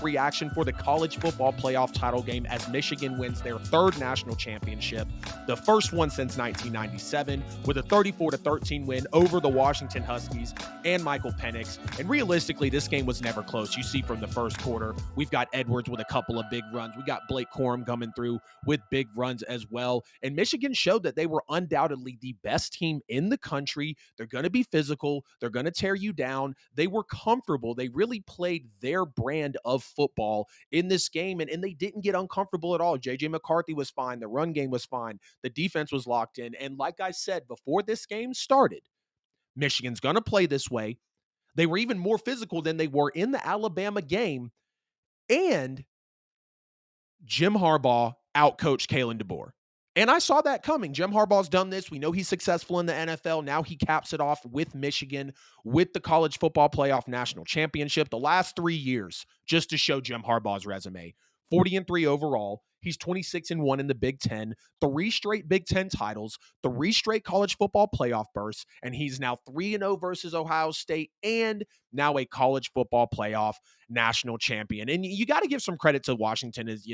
reaction for the college football playoff title game as Michigan wins their third national championship, the first one since 1997, with a 34-13 win over the Washington Huskies and Michael Penix. And realistically, this game was never close. You see from the first quarter, we've got Edwards with a couple of big runs. We got Blake Corum coming through with big runs as well. And Michigan showed that they were undoubtedly the best team in the country. They're going to be physical. They're going to tear you down. They were comfortable. They really played their brand of football in this game, and they didn't get uncomfortable at all. J.J. McCarthy was fine. The run game was fine. The defense was locked in. And like I said, before this game started, Michigan's going to play this way. They were even more physical than they were in the Alabama game. And Jim Harbaugh outcoached Kalen DeBoer. And I saw that coming. Jim Harbaugh's done this. We know he's successful in the NFL. Now he caps it off with Michigan, with the college football playoff national championship. The last 3 years, just to show Jim Harbaugh's resume, 40-3 overall. He's 26-1 in the Big Ten, 3 straight Big Ten titles, 3 straight college football playoff berths, and he's now 3-0 versus Ohio State and now a college football playoff national champion. And you got to give some credit to Washington as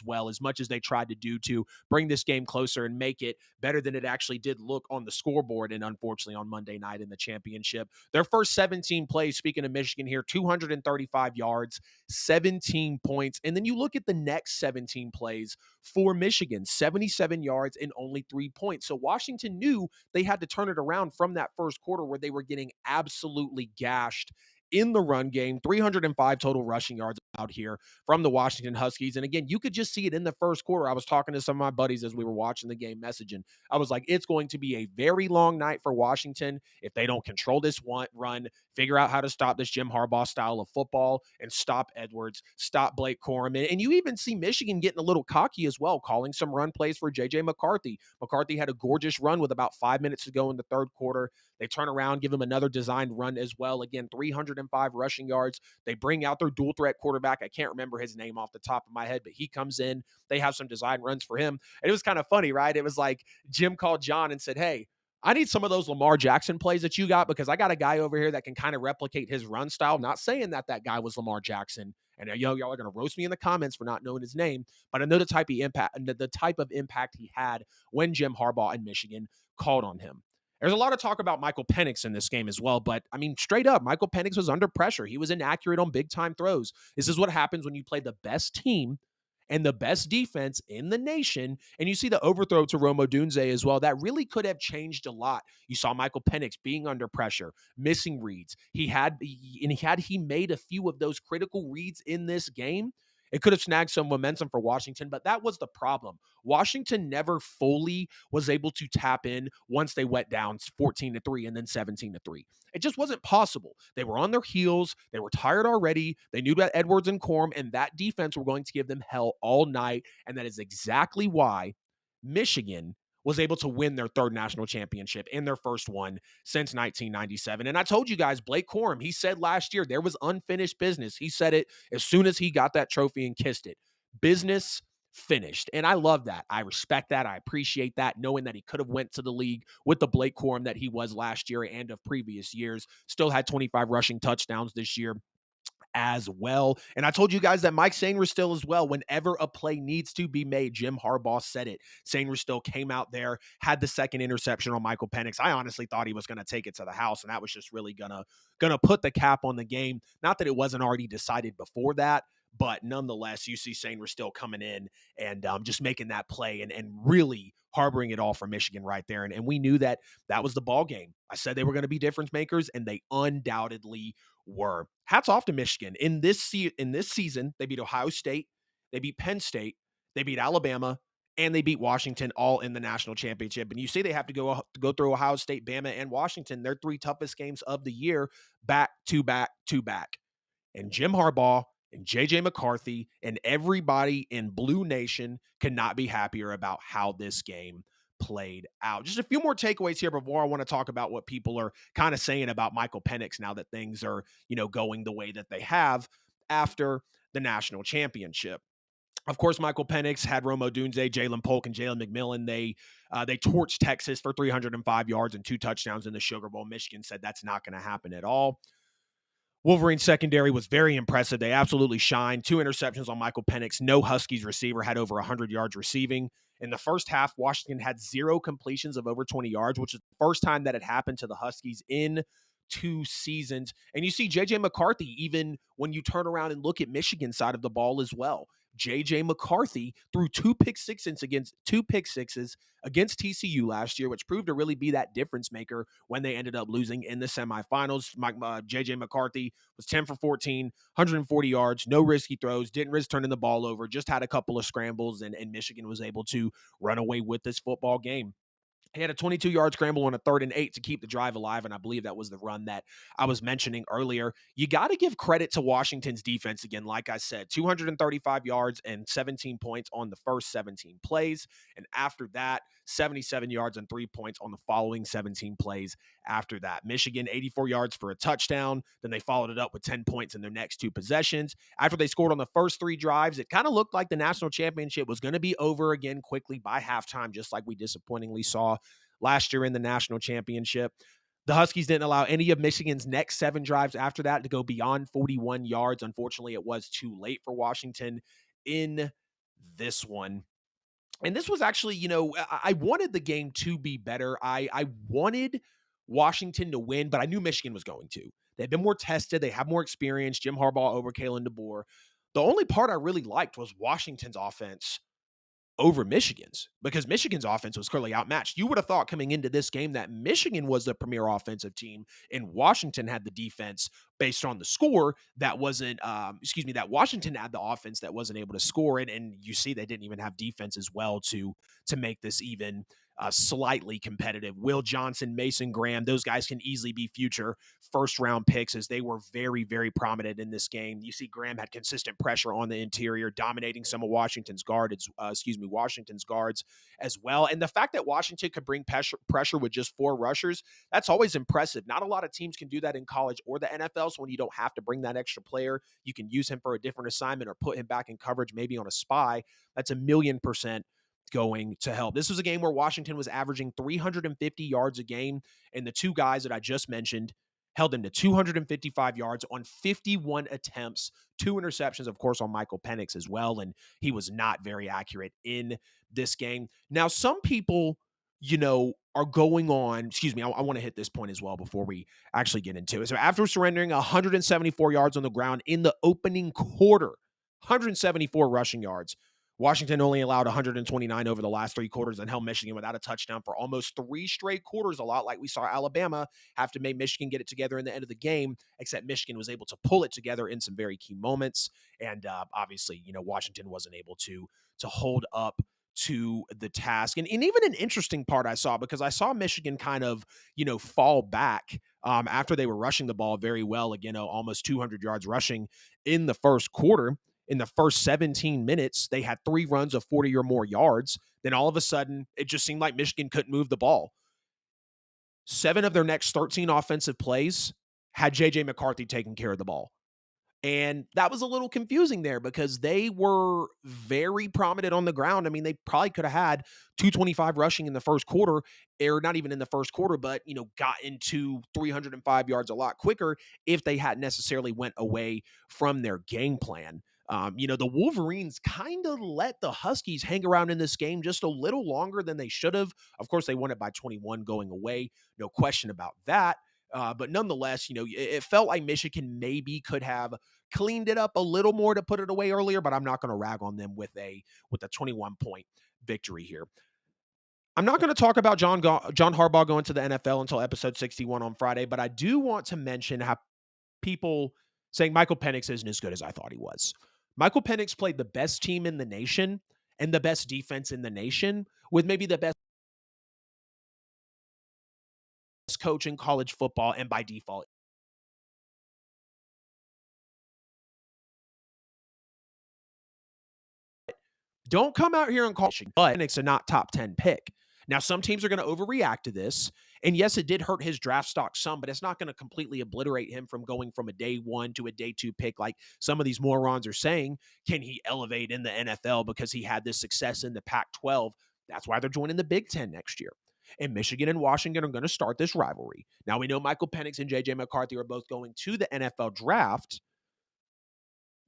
well, as much as they tried to do to bring this game closer and make it better than it actually did look on the scoreboard. And unfortunately on Monday night in the championship, their first 17 plays, speaking of Michigan here, 235 yards, 17 points. And then you look at the next 17 plays for Michigan, 77 yards and only 3 points. So Washington knew they had to turn it around from that first quarter where they were getting absolutely gashed in the run game. 305 total rushing yards out here from the Washington Huskies. And again, you could just see it in the first quarter. I was talking to some of my buddies as we were watching the game, messaging. I was like, it's going to be a very long night for Washington if they don't control this run, figure out how to stop this Jim Harbaugh style of football, and stop Edwards, stop Blake Corum. And you even see Michigan getting a little cocky as well, calling some run plays for J.J. McCarthy. McCarthy had a gorgeous run with about 5 minutes to go in the third quarter. They turn around, give him another designed run as well. Again, 305 rushing yards. They bring out their dual threat quarterback. I can't remember his name off the top of my head, but he comes in. They have some design runs for him. And it was kind of funny, right? It was like Jim called John and said, hey, I need some of those Lamar Jackson plays that you got because I got a guy over here that can kind of replicate his run style. Not saying that guy was Lamar Jackson. And y'all are going to roast me in the comments for not knowing his name, but I know the type of impact he had when Jim Harbaugh and Michigan called on him. There's a lot of talk about Michael Penix in this game as well, but I mean, straight up, Michael Penix was under pressure. He was inaccurate on big time throws. This is what happens when you play the best team and the best defense in the nation. And you see the overthrow to Rome Odunze as well. That really could have changed a lot. You saw Michael Penix being under pressure, missing reads. He made a few of those critical reads in this game, it could have snagged some momentum for Washington, but that was the problem. Washington never fully was able to tap in once they went down 14-3 and then 17-3. It just wasn't possible. They were on their heels. They were tired already. They knew that Edwards and Corum and that defense were going to give them hell all night, and that is exactly why Michigan was able to win their third national championship in their first one since 1997. And I told you guys, Blake Corum, he said last year there was unfinished business. He said it as soon as he got that trophy and kissed it. Business finished. And I love that. I respect that. I appreciate that, knowing that he could have went to the league with the Blake Corum that he was last year and of previous years. Still had 25 rushing touchdowns this year as well. And I told you guys that Mike Sainristil as well, whenever a play needs to be made, Jim Harbaugh said it. Sainristil came out there, had the second interception on Michael Penix. I honestly thought he was going to take it to the house, and that was just really gonna put the cap on the game. Not that it wasn't already decided before that, but nonetheless, you see Sainristil coming in and just making that play and really harboring it all for Michigan right there. And we knew that was the ball game. I said they were going to be difference makers, and they undoubtedly were. Hats off to Michigan. In this season, they beat Ohio State, they beat Penn State, they beat Alabama, and they beat Washington all in the national championship. And you see they have to go through Ohio State, Bama, and Washington, their 3 toughest games of the year, back to back to back. And Jim Harbaugh and J.J. McCarthy and everybody in Blue Nation cannot be happier about how this game played out. Just a few more takeaways here before I want to talk about what people are kind of saying about Michael Penix now that things are, going the way that they have after the national championship. Of course, Michael Penix had Rome Odunze, Jalen Polk, and Jalen McMillan. They torched Texas for 305 yards and 2 touchdowns in the Sugar Bowl. Michigan said that's not going to happen at all. Wolverine secondary was very impressive. They absolutely shined. 2 interceptions on Michael Penix. No Huskies receiver had over 100 yards receiving. In the first half, Washington had 0 completions of over 20 yards, which is the first time that it happened to the Huskies in 2 seasons. And you see JJ McCarthy, even when you turn around and look at Michigan's side of the ball as well. JJ McCarthy threw two pick sixes against TCU last year, which proved to really be that difference maker when they ended up losing in the semifinals. JJ McCarthy was 10 for 14, 140 yards, no risky throws, didn't risk turning the ball over, just had a couple of scrambles, and Michigan was able to run away with this football game. He had a 22-yard scramble on a 3rd and 8 to keep the drive alive, and I believe that was the run that I was mentioning earlier. You got to give credit to Washington's defense again. Like I said, 235 yards and 17 points on the first 17 plays, and after that, 77 yards and 3 points on the following 17 plays after that. Michigan, 84 yards for a touchdown. Then they followed it up with 10 points in their next 2 possessions. After they scored on the first 3 drives, it kind of looked like the national championship was going to be over again quickly by halftime, just like we disappointingly saw last year in the national championship. The Huskies didn't allow any of Michigan's next 7 drives after that to go beyond 41 yards. Unfortunately, it was too late for Washington in this one. And this was actually, I wanted the game to be better. I wanted Washington to win, but I knew Michigan was going to. They've been more tested. They have more experience. Jim Harbaugh over Kalen DeBoer. The only part I really liked was Washington's offense over Michigan's, because Michigan's offense was clearly outmatched. You would have thought coming into this game that Michigan was the premier offensive team and Washington had the defense based on the score that wasn't, that Washington had the offense that wasn't able to score it. And you see, they didn't even have defense as well to make this even slightly competitive. Will Johnson, Mason Graham, those guys can easily be future first round picks, as they were very, very prominent in this game. You see, Graham had consistent pressure on the interior, dominating some of Washington's guards as well. And the fact that Washington could bring pressure with just 4 rushers, that's always impressive. Not a lot of teams can do that in college or the NFL. So when you don't have to bring that extra player, you can use him for a different assignment or put him back in coverage, maybe on a spy. That's 1,000,000% going to help. This was a game where Washington was averaging 350 yards a game, and the 2 guys that I just mentioned held him to 255 yards on 51 attempts, 2 interceptions, of course, on Michael Penix as well, and he was not very accurate in this game. Now, some people, are going on, I want to hit this point as well before we actually get into it. So after surrendering 174 yards on the ground in the opening quarter, 174 rushing yards, Washington only allowed 129 over the last 3 quarters and held Michigan without a touchdown for almost 3 straight quarters, a lot like we saw Alabama have to make Michigan get it together in the end of the game, except Michigan was able to pull it together in some very key moments. And obviously, Washington wasn't able to hold up to the task. And even an interesting part I saw, because I saw Michigan kind of, fall back after they were rushing the ball very well, again, almost 200 yards rushing in the first quarter. In the first 17 minutes, they had 3 runs of 40 or more yards. Then all of a sudden, it just seemed like Michigan couldn't move the ball. 7 of their next 13 offensive plays had JJ McCarthy taking care of the ball. And that was a little confusing there, because they were very prominent on the ground. I mean, they probably could have had 225 rushing in the first quarter, or not even in the first quarter, but, got into 305 yards a lot quicker if they hadn't necessarily went away from their game plan. The Wolverines kind of let the Huskies hang around in this game just a little longer than they should have. Of course, they won it by 21 going away. No question about that. But nonetheless, it felt like Michigan maybe could have cleaned it up a little more to put it away earlier, but I'm not going to rag on them with a 21-point victory here. I'm not going to talk about John Harbaugh going to the NFL until episode 61 on Friday, but I do want to mention how people saying Michael Penix isn't as good as I thought he was. Michael Penix played the best team in the nation and the best defense in the nation with maybe the best coach in college football, and by default, don't come out here and call but Penix a not top 10 pick. Now, some teams are going to overreact to this. And yes, it did hurt his draft stock some, but it's not going to completely obliterate him from going from a day 1 to a day 2 pick like some of these morons are saying. Can he elevate in the NFL because he had this success in the Pac-12? That's why they're joining the Big Ten next year. and Michigan and Washington are going to start this rivalry. Now, we know Michael Penix and JJ McCarthy are both going to the NFL draft,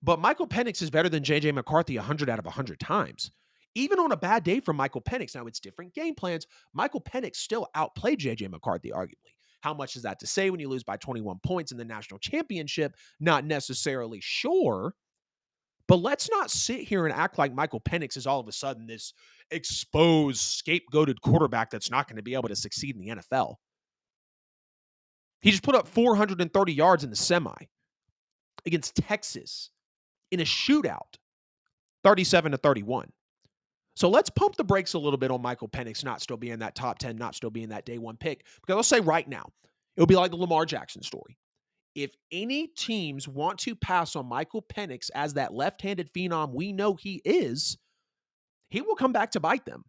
but Michael Penix is better than JJ McCarthy 100 out of 100 times. Even on a bad day for Michael Penix, now it's different game plans. Michael Penix still outplayed JJ McCarthy, arguably. How much is that to say when you lose by 21 points in the national championship? Not necessarily sure. But let's not sit here and act like Michael Penix is all of a sudden this exposed, scapegoated quarterback that's not going to be able to succeed in the NFL. He just put up 430 yards in the semi against Texas in a shootout, 37-31. So let's pump the brakes a little bit on Michael Penix not still being that top 10, not still being that day one pick. Because I'll say right now, it'll be like the Lamar Jackson story. If any teams want to pass on Michael Penix as that left-handed phenom we know he is, he will come back to bite them.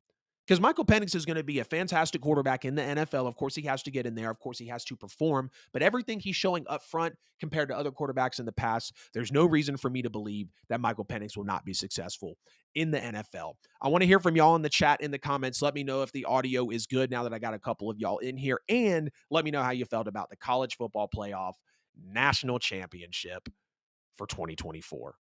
Because Michael Penix is going to be a fantastic quarterback in the NFL. Of course, he has to get in there. Of course, he has to perform. But everything he's showing up front compared to other quarterbacks in the past, there's no reason for me to believe that Michael Penix will not be successful in the NFL. I want to hear from y'all in the chat, in the comments. Let me know if the audio is good now that I got a couple of y'all in here. And let me know how you felt about the college football playoff national championship for 2024.